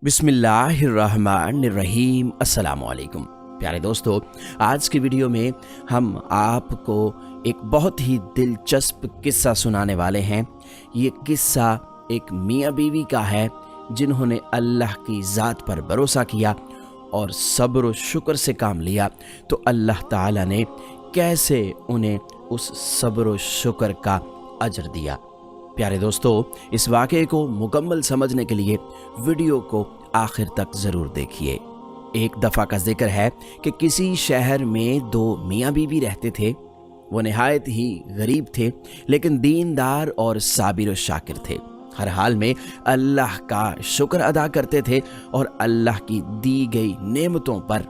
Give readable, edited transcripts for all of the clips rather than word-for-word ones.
बिस्मिल्लाहिर्रहमानिर्रहीम। अस्सलाम वालेकुम प्यारे दोस्तों, आज की वीडियो में हम आपको एक बहुत ही दिलचस्प किस्सा सुनाने वाले हैं। ये किस्सा एक मियाँ बीवी का है जिन्होंने अल्लाह की ज़ात पर भरोसा किया और सब्र व शुक्र से काम लिया, तो अल्लाह ताला ने कैसे उन्हें उस सब्र व शुक्र का अजर दिया। प्यारे दोस्तों, इस वाक़े को मुकम्मल समझने के लिए वीडियो को आखिर तक ज़रूर देखिए। एक दफ़ा का जिक्र है कि किसी शहर में दो मियाँ बीवी रहते थे। वो नहायत ही गरीब थे, लेकिन दीनदार और साबिर व शाकिर थे। हर हाल में अल्लाह का शुक्र अदा करते थे और अल्लाह की दी गई नेमतों पर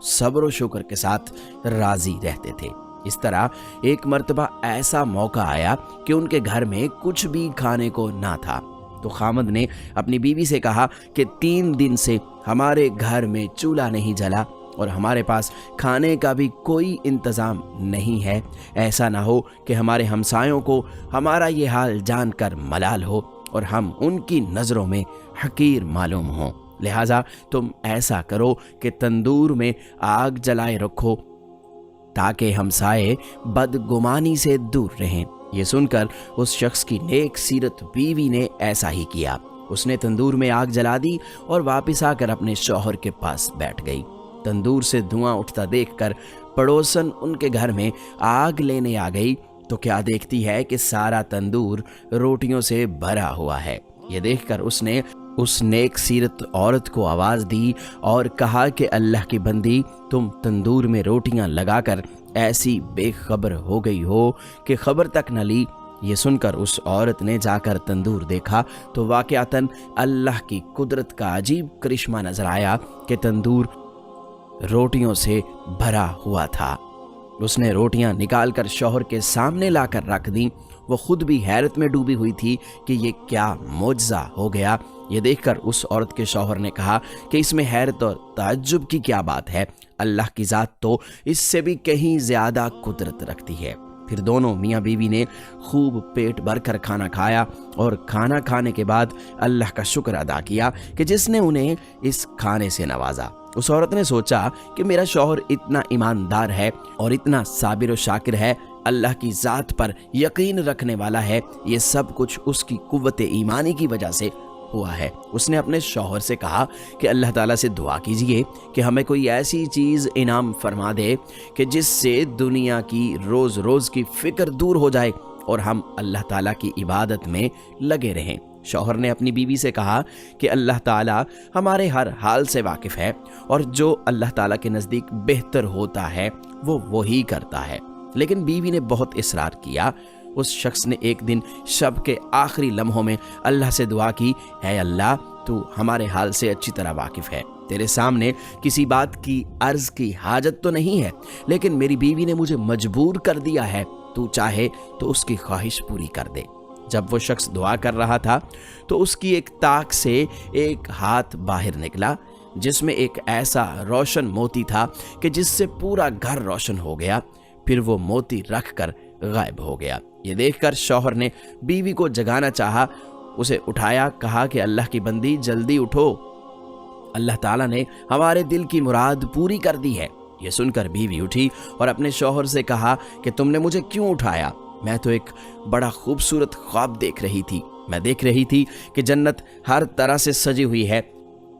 सब्र व शुक्र के साथ राज़ी रहते थे। इस तरह एक मर्तबा ऐसा मौका आया कि उनके घर में कुछ भी खाने को ना था, तो खामद ने अपनी बीवी से कहा कि 3 दिन से हमारे घर में चूल्हा नहीं जला और हमारे पास खाने का भी कोई इंतज़ाम नहीं है। ऐसा ना हो कि हमारे हमसायों को हमारा ये हाल जानकर मलाल हो और हम उनकी नज़रों में हकीर मालूम हों। लिहाजा तुम ऐसा करो कि तंदूर में आग जलाए रखो ताकि हमसाए बदगुमानी से दूर रहें। ये सुनकर उस शख्स की नेक सीरत बीवी ने ऐसा ही किया। उसने तंदूर में आग जला दी और वापस आकर अपने शौहर के पास बैठ गई। तंदूर से धुआं उठता देखकर पड़ोसन उनके घर में आग लेने आ गई, तो क्या देखती है कि सारा तंदूर रोटियों से भरा हुआ है। ये देखकर उसने उस नेक सीरत औरत को आवाज़ दी और कहा कि अल्लाह की बंदी, तुम तंदूर में रोटियां लगाकर ऐसी बेखबर हो गई हो कि खबर तक न ली। ये सुनकर उस औरत ने जाकर तंदूर देखा तो वाक़यातन अल्लाह की कुदरत का अजीब करिश्मा नजर आया कि तंदूर रोटियों से भरा हुआ था। उसने रोटियां निकालकर शौहर के सामने लाकर रख दी। वो खुद भी हैरत में डूबी हुई थी कि ये क्या मोजज़ा हो गया। ये देखकर उस औरत के शौहर ने कहा कि इसमें हैरत और ताज्जुब की क्या बात है, अल्लाह की ज़ात तो इससे भी कहीं ज़्यादा कुदरत रखती है। फिर दोनों मियाँ बीवी ने खूब पेट भरकर खाना खाया और खाना खाने के बाद अल्लाह का शुक्र अदा किया कि जिसने उन्हें इस खाने से नवाजा। उस औरत ने सोचा कि मेरा शौहर इतना ईमानदार है और इतना साबिर व शाकिर है, अल्लाह की ज़ात पर यकीन रखने वाला है, ये सब कुछ उसकी कुव्वत ईमानी की वजह से हुआ है। उसने अपने शौहर से कहा कि अल्लाह ताला से दुआ कीजिए कि हमें कोई ऐसी चीज़ इनाम फरमा दे कि जिससे दुनिया की रोज़ रोज़ की फ़िक्र दूर हो जाए और हम अल्लाह ताला की इबादत में लगे रहें। शौहर ने अपनी बीवी से कहा कि अल्लाह ताला हमारे हर हाल से वाकिफ़ है और जो अल्लाह ताला के नज़दीक बेहतर होता है वो वही करता है। लेकिन बीवी ने बहुत इसरार किया। उस शख्स ने एक दिन शब के आखिरी लम्हों में अल्लाह से दुआ की, है अल्लाह, तू हमारे हाल से अच्छी तरह वाकिफ़ है, तेरे सामने किसी बात की अर्ज़ की हाजत तो नहीं है, लेकिन मेरी बीवी ने मुझे मजबूर कर दिया है, तू चाहे तो उसकी ख्वाहिश पूरी कर दे। जब वो शख्स दुआ कर रहा था तो उसकी एक ताक से एक हाथ बाहर निकला जिसमें एक ऐसा रोशन मोती था कि जिससे पूरा घर रोशन हो गया। फिर वो मोती रखकर गायब हो गया। ये देखकर शौहर ने बीवी को जगाना चाहा, उसे उठाया, कहा कि अल्लाह की बंदी जल्दी उठो, अल्लाह ताला ने हमारे दिल की मुराद पूरी कर दी है। ये सुनकर बीवी उठी और अपने शौहर से कहा कि तुमने मुझे क्यों उठाया? मैं तो एक बड़ा खूबसूरत ख्वाब देख रही थी। मैं देख रही थी कि जन्नत हर तरह से सजी हुई है,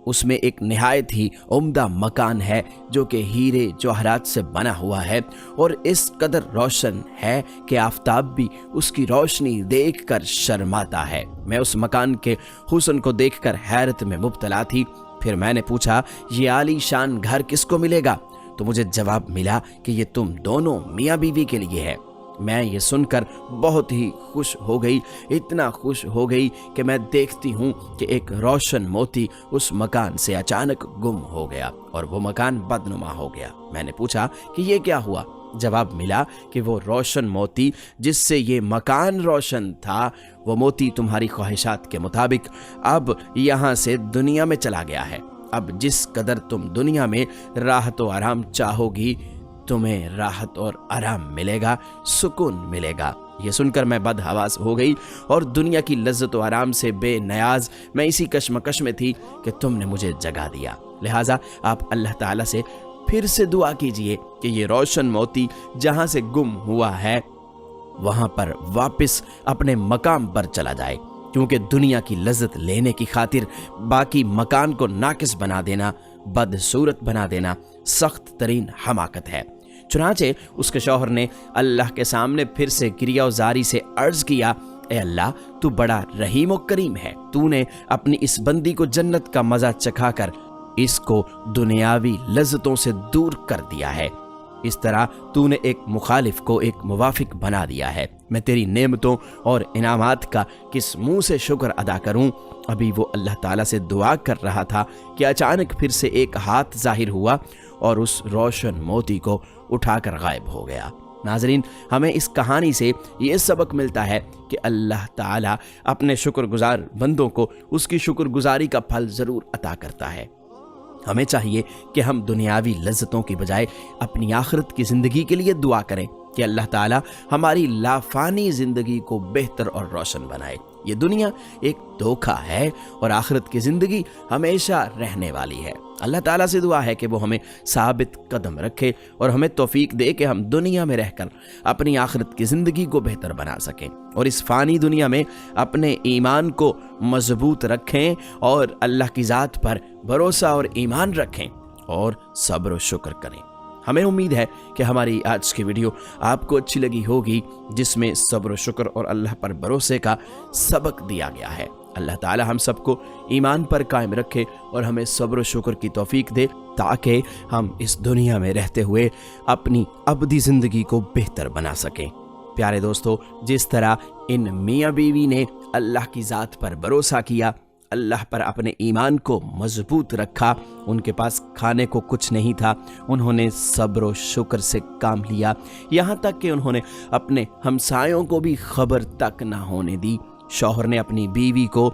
उसमें एक निहायत ही उम्दा मकान है जो कि हीरे जवाहरात से बना हुआ है और इस कदर रोशन है कि आफताब भी उसकी रोशनी देखकर शर्माता है। मैं उस मकान के हुस्न को देखकर हैरत में मुब्तला थी। फिर मैंने पूछा, ये आली शान घर किसको मिलेगा? तो मुझे जवाब मिला कि ये तुम दोनों मियाँ बीवी के लिए है। मैं ये सुनकर बहुत ही खुश हो गई, इतना खुश हो गई कि मैं देखती हूँ कि एक रोशन मोती उस मकान से अचानक गुम हो गया और वो मकान बदनुमा हो गया। मैंने पूछा कि ये क्या हुआ? जवाब मिला कि वो रोशन मोती जिससे ये मकान रोशन था, वो मोती तुम्हारी ख्वाहिशात के मुताबिक अब यहाँ से दुनिया में चला गया है। अब जिस कदर तुम दुनिया में राहत व आराम चाहोगी, تمہیں راحت اور آرام ملے گا، سکون ملے گا۔ یہ سن کر میں بدحواس ہو گئی اور دنیا کی لذت و آرام سے بے نیاز میں اسی کشمکش میں تھی کہ تم نے مجھے جگا دیا۔ لہٰذا آپ اللہ تعالیٰ سے پھر سے دعا کیجئے کہ یہ روشن موتی جہاں سے گم ہوا ہے وہاں پر واپس اپنے مقام پر چلا جائے، کیونکہ دنیا کی لذت لینے کی خاطر باقی مکان کو ناقص بنا دینا، بدصورت بنا دینا سخت ترین حماقت ہے۔ چنانچہ اس کے شوہر نے اللہ کے سامنے پھر سے کریا و زاری سے عرض کیا، اے اللہ تو بڑا رحیم و کریم ہے، تو نے اپنی اس بندی کو جنت کا مزہ چکھا کر اس کو دنیاوی لذتوں سے دور کر دیا ہے، اس طرح تو نے ایک مخالف کو ایک موافق بنا دیا ہے۔ میں تیری نعمتوں اور انعامات کا کس منہ سے شکر ادا کروں؟ ابھی وہ اللہ تعالیٰ سے دعا کر رہا تھا کہ اچانک پھر سے ایک ہاتھ ظاہر ہوا اور اس روشن موتی کو اٹھا کر غائب ہو گیا۔ ناظرین، ہمیں اس کہانی سے یہ سبق ملتا ہے کہ اللہ تعالیٰ اپنے شکر گزار بندوں کو اس کی شکر گزاری کا پھل ضرور عطا کرتا ہے۔ ہمیں چاہیے کہ ہم دنیاوی لذتوں کی بجائے اپنی آخرت کی زندگی کے لیے دعا کریں کہ اللہ تعالیٰ ہماری لافانی زندگی کو بہتر اور روشن بنائے۔ یہ دنیا ایک دھوکہ ہے اور آخرت کی زندگی ہمیشہ رہنے والی ہے۔ اللہ تعالیٰ سے دعا ہے کہ وہ ہمیں ثابت قدم رکھے اور ہمیں توفیق دے کہ ہم دنیا میں رہ کر اپنی آخرت کی زندگی کو بہتر بنا سکیں اور اس فانی دنیا میں اپنے ایمان کو مضبوط رکھیں اور اللہ کی ذات پر بھروسہ اور ایمان رکھیں اور صبر و شکر کریں۔ ہمیں امید ہے کہ ہماری آج کی ویڈیو آپ کو اچھی لگی ہوگی، جس میں صبر و شکر اور اللہ پر بھروسے کا سبق دیا گیا ہے۔ اللہ تعالی ہم سب کو ایمان پر قائم رکھے اور ہمیں صبر و شکر کی توفیق دے تاکہ ہم اس دنیا میں رہتے ہوئے اپنی ابدی زندگی کو بہتر بنا سکیں۔ پیارے دوستو، جس طرح ان میاں بیوی نے اللہ کی ذات پر بھروسہ کیا، اللہ پر اپنے ایمان کو مضبوط رکھا، ان کے پاس کھانے کو کچھ نہیں تھا، انہوں نے صبر و شکر سے کام لیا، یہاں تک کہ انہوں نے اپنے ہمسایوں کو بھی خبر تک نہ ہونے دی۔ شوہر نے اپنی بیوی کو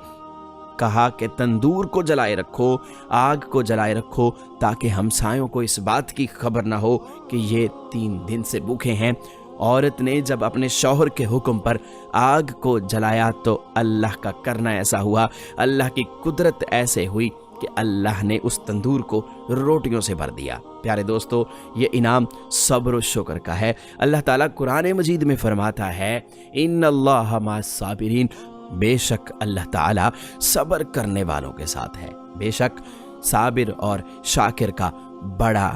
کہا کہ تندور کو جلائے رکھو، آگ کو جلائے رکھو، تاکہ ہمسایوں کو اس بات کی خبر نہ ہو کہ یہ 3 دن سے بھوکے ہیں۔ عورت نے جب اپنے شوہر کے حکم پر آگ کو جلایا تو اللہ کا کرنا ایسا ہوا، اللہ کی قدرت ایسے ہوئی کہ اللہ نے اس تندور کو روٹیوں سے بھر دیا۔ پیارے دوستو، یہ انعام صبر و شکر کا ہے۔ اللہ تعالیٰ قرآن مجید میں فرماتا ہے، ان اللہ مع الصابرین، بے شک اللہ تعالیٰ صبر کرنے والوں کے ساتھ ہے۔ بے شک صابر اور شاکر کا بڑا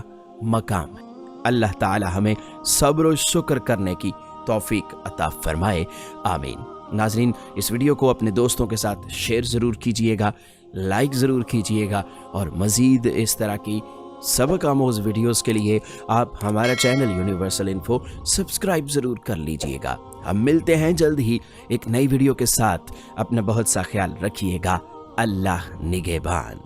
مقام ہے۔ اللہ تعالیٰ ہمیں صبر و شکر کرنے کی توفیق عطا فرمائے، آمین۔ ناظرین، اس ویڈیو کو اپنے دوستوں کے ساتھ شیئر ضرور کیجئے گا، لائک ضرور کیجئے گا اور مزید اس طرح کی سبق آموز ویڈیوز کے لیے آپ ہمارا چینل یونیورسل انفو سبسکرائب ضرور کر لیجئے گا۔ ہم ملتے ہیں جلد ہی ایک نئی ویڈیو کے ساتھ۔ اپنا بہت سا خیال رکھیے گا۔ اللہ نگہبان۔